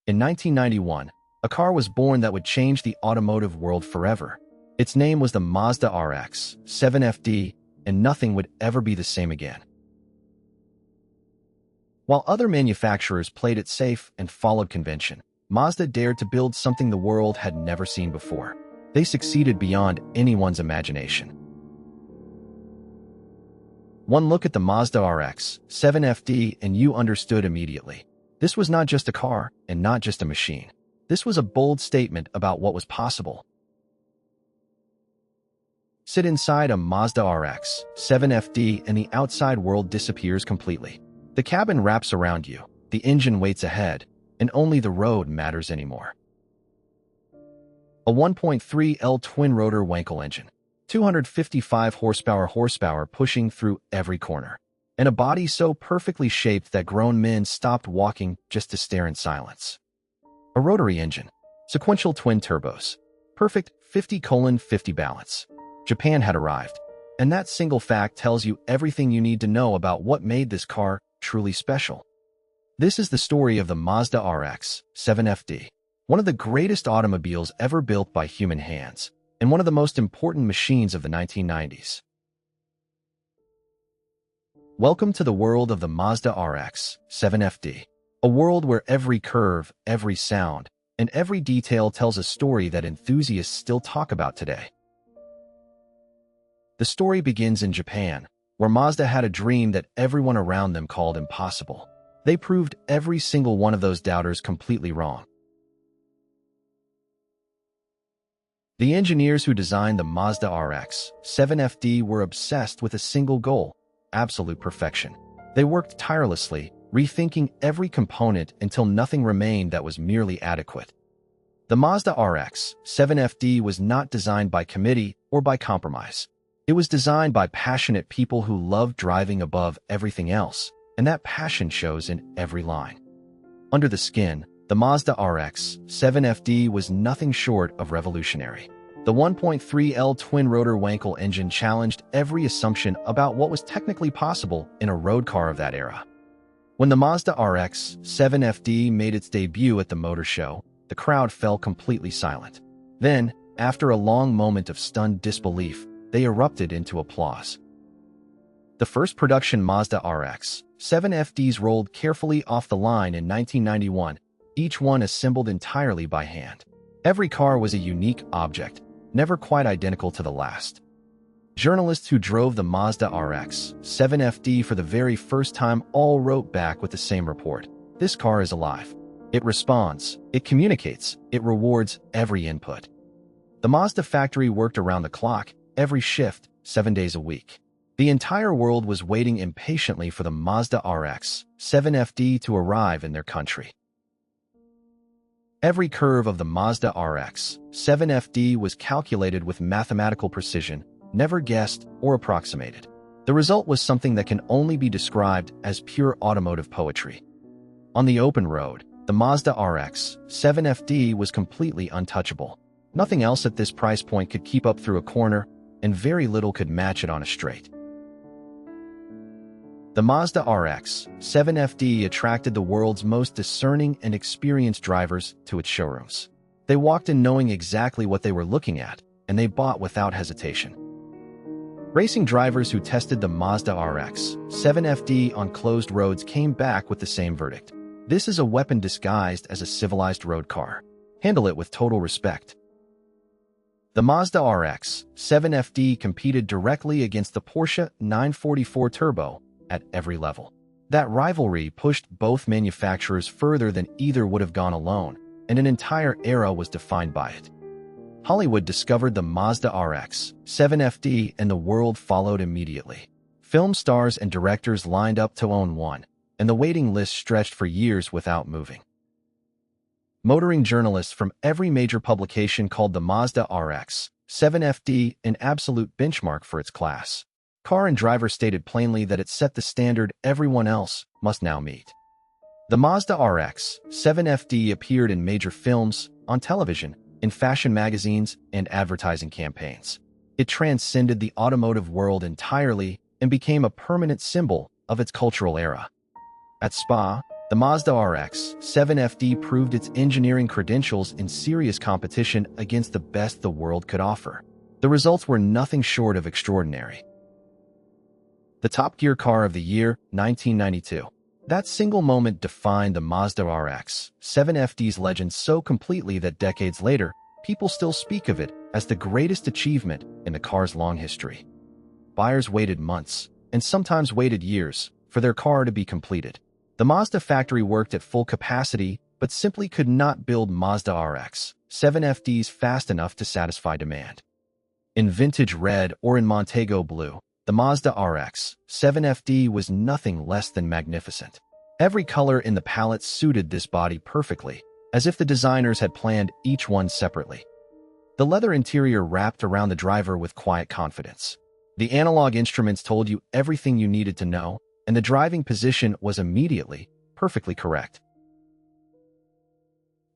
In 1991, a car was born that would change the automotive world forever. Its name was the Mazda RX-7 FD, and nothing would ever be the same again. While other manufacturers played it safe and followed convention, Mazda dared to build something the world had never seen before. They succeeded beyond anyone's imagination. One look at the Mazda RX-7 FD and you understood immediately. This was not just a car and not just a machine. This was a bold statement about what was possible. Sit inside a Mazda RX-7 FD and the outside world disappears completely. The cabin wraps around you, the engine waits ahead, and only the road matters anymore. A 1.3L twin-rotor Wankel engine, 255 horsepower pushing through every corner, and a body so perfectly shaped that grown men stopped walking just to stare in silence. A rotary engine, sequential twin turbos, perfect 50:50 balance. Japan had arrived, and that single fact tells you everything you need to know about what made this car truly special. This is the story of the Mazda RX-7 FD, one of the greatest automobiles ever built by human hands, and one of the most important machines of the 1990s. Welcome to the world of the Mazda RX-7 FD, a world where every curve, every sound, and every detail tells a story that enthusiasts still talk about today. The story begins in Japan, where Mazda had a dream that everyone around them called impossible. They proved every single one of those doubters completely wrong. The engineers who designed the Mazda RX-7 FD were obsessed with a single goal: absolute perfection. They worked tirelessly, rethinking every component until nothing remained that was merely adequate. The Mazda RX-7 FD was not designed by committee or by compromise. It was designed by passionate people who loved driving above everything else, and that passion shows in every line. Under the skin, the Mazda RX-7 FD was nothing short of revolutionary. The 1.3L twin-rotor Wankel engine challenged every assumption about what was technically possible in a road car of that era. When the Mazda RX-7 FD made its debut at the Motor Show, the crowd fell completely silent. Then, after a long moment of stunned disbelief, they erupted into applause. The first production Mazda RX-7 FDs rolled carefully off the line in 1991, each one assembled entirely by hand. Every car was a unique object, never quite identical to the last. Journalists who drove the Mazda RX-7 FD for the very first time all wrote back with the same report: "This car is alive. It responds, it communicates, it rewards every input." The Mazda factory worked around the clock, every shift, 7 days a week. The entire world was waiting impatiently for the Mazda RX-7 FD to arrive in their country. Every curve of the Mazda RX-7 FD was calculated with mathematical precision, never guessed or approximated. The result was something that can only be described as pure automotive poetry. On the open road, the Mazda RX-7 FD was completely untouchable. Nothing else at this price point could keep up through a corner, and very little could match it on a straight. The Mazda RX-7 FD attracted the world's most discerning and experienced drivers to its showrooms. They walked in knowing exactly what they were looking at, and they bought without hesitation. Racing drivers who tested the Mazda RX-7 FD on closed roads came back with the same verdict: "This is a weapon disguised as a civilized road car. Handle it with total respect." The Mazda RX-7 FD competed directly against the Porsche 944 Turbo at every level. That rivalry pushed both manufacturers further than either would have gone alone, and an entire era was defined by it. Hollywood discovered the Mazda RX-7 FD and the world followed immediately. Film stars and directors lined up to own one, and the waiting list stretched for years without moving. Motoring journalists from every major publication called the Mazda RX-7 FD an absolute benchmark for its class. Car and driver stated plainly that it set the standard everyone else must now meet. The Mazda RX-7 FD appeared in major films, on television, in fashion magazines, and advertising campaigns. It transcended the automotive world entirely and became a permanent symbol of its cultural era. At Spa, The Mazda RX-7 FD proved its engineering credentials in serious competition against the best the world could offer. The results were nothing short of extraordinary. The Top Gear Car of the Year, 1992. That single moment defined the Mazda RX-7 FD's legend so completely that decades later, people still speak of it as the greatest achievement in the car's long history. Buyers waited months, and sometimes waited years, for their car to be completed. The Mazda factory worked at full capacity, but simply could not build Mazda RX-7 FDs fast enough to satisfy demand. In vintage red or in Montego blue, the Mazda RX-7 FD was nothing less than magnificent. Every color in the palette suited this body perfectly, as if the designers had planned each one separately. The leather interior wrapped around the driver with quiet confidence. The analog instruments told you everything you needed to know, and the driving position was immediately, perfectly correct.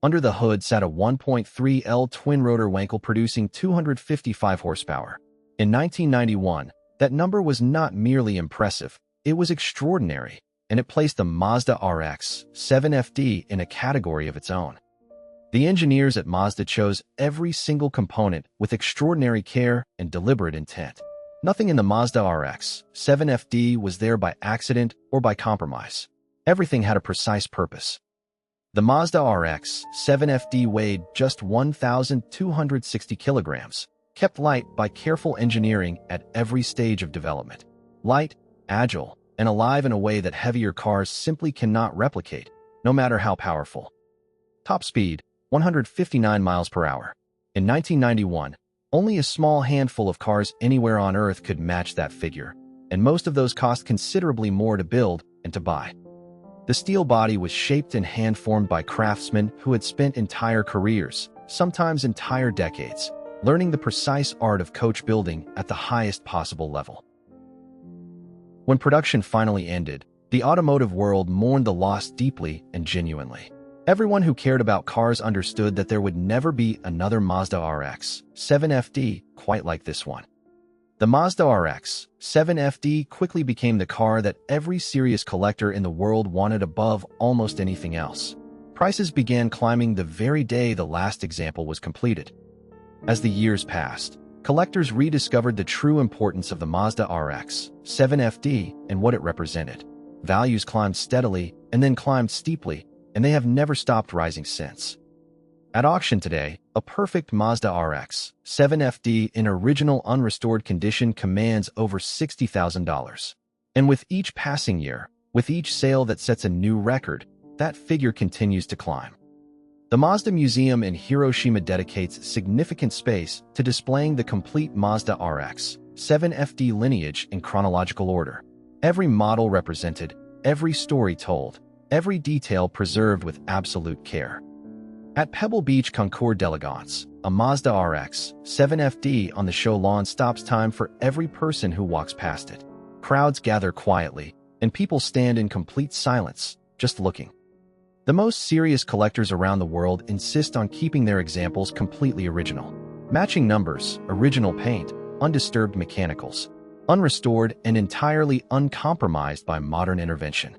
Under the hood sat a 1.3L twin-rotor Wankel producing 255 horsepower. In 1991, that number was not merely impressive, it was extraordinary, and it placed the Mazda RX-7 FD in a category of its own. The engineers at Mazda chose every single component with extraordinary care and deliberate intent. Nothing in the Mazda RX-7 FD was there by accident or by compromise. Everything had a precise purpose. The Mazda RX-7 FD weighed just 1,260 kilograms, kept light by careful engineering at every stage of development. Light, agile, and alive in a way that heavier cars simply cannot replicate, no matter how powerful. Top speed, 159 miles per hour. In 1991, only a small handful of cars anywhere on Earth could match that figure, and most of those cost considerably more to build and to buy. The steel body was shaped and hand-formed by craftsmen who had spent entire careers, sometimes entire decades, learning the precise art of coach building at the highest possible level. When production finally ended, the automotive world mourned the loss deeply and genuinely. Everyone who cared about cars understood that there would never be another Mazda RX-7 FD quite like this one. The Mazda RX-7 FD quickly became the car that every serious collector in the world wanted above almost anything else. Prices began climbing the very day the last example was completed. As the years passed, collectors rediscovered the true importance of the Mazda RX-7 FD and what it represented. Values climbed steadily and then climbed steeply, and they have never stopped rising since. At auction today, a perfect Mazda RX-7 FD in original unrestored condition commands over $60,000. And with each passing year, with each sale that sets a new record, that figure continues to climb. The Mazda Museum in Hiroshima dedicates significant space to displaying the complete Mazda RX-7 FD lineage in chronological order. Every model represented, every story told, every detail preserved with absolute care. At Pebble Beach Concours d'Elegance, a Mazda RX-7 FD on the show lawn stops time for every person who walks past it. Crowds gather quietly, and people stand in complete silence, just looking. The most serious collectors around the world insist on keeping their examples completely original. Matching numbers, original paint, undisturbed mechanicals, unrestored and entirely uncompromised by modern intervention.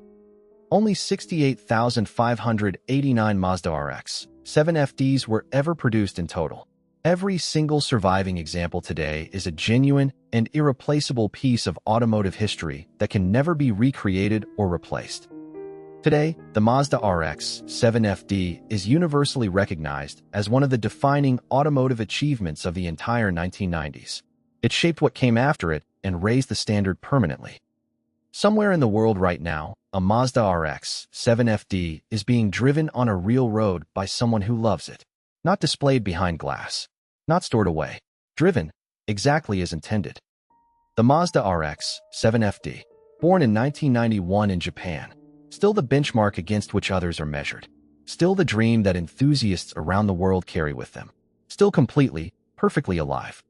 Only 68,589 Mazda RX-7 FDs were ever produced in total. Every single surviving example today is a genuine and irreplaceable piece of automotive history that can never be recreated or replaced. Today, the Mazda RX-7 FD is universally recognized as one of the defining automotive achievements of the entire 1990s. It shaped what came after it and raised the standard permanently. Somewhere in the world right now, a Mazda RX-7 FD is being driven on a real road by someone who loves it. Not displayed behind glass. Not stored away. Driven, exactly as intended. The Mazda RX-7 FD, born in 1991 in Japan, still the benchmark against which others are measured. Still the dream that enthusiasts around the world carry with them. Still completely, perfectly alive.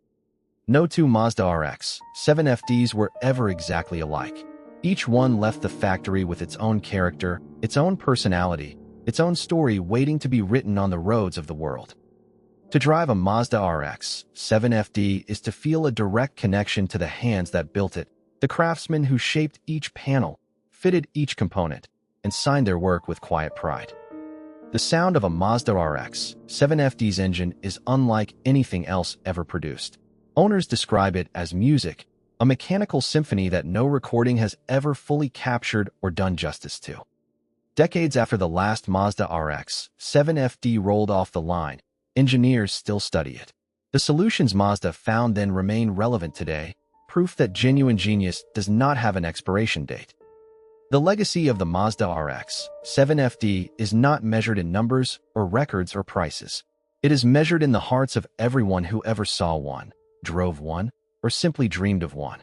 No two Mazda RX-7 FDs were ever exactly alike. Each one left the factory with its own character, its own personality, its own story waiting to be written on the roads of the world. To drive a Mazda RX-7 FD is to feel a direct connection to the hands that built it, the craftsmen who shaped each panel, fitted each component, and signed their work with quiet pride. The sound of a Mazda RX-7 FD's engine is unlike anything else ever produced. Owners describe it as music, a mechanical symphony that no recording has ever fully captured or done justice to. Decades after the last Mazda RX-7 FD rolled off the line, engineers still study it. The solutions Mazda found then remain relevant today, proof that genuine genius does not have an expiration date. The legacy of the Mazda RX-7 FD is not measured in numbers or records or prices. It is measured in the hearts of everyone who ever saw one, drove one, or simply dreamed of one.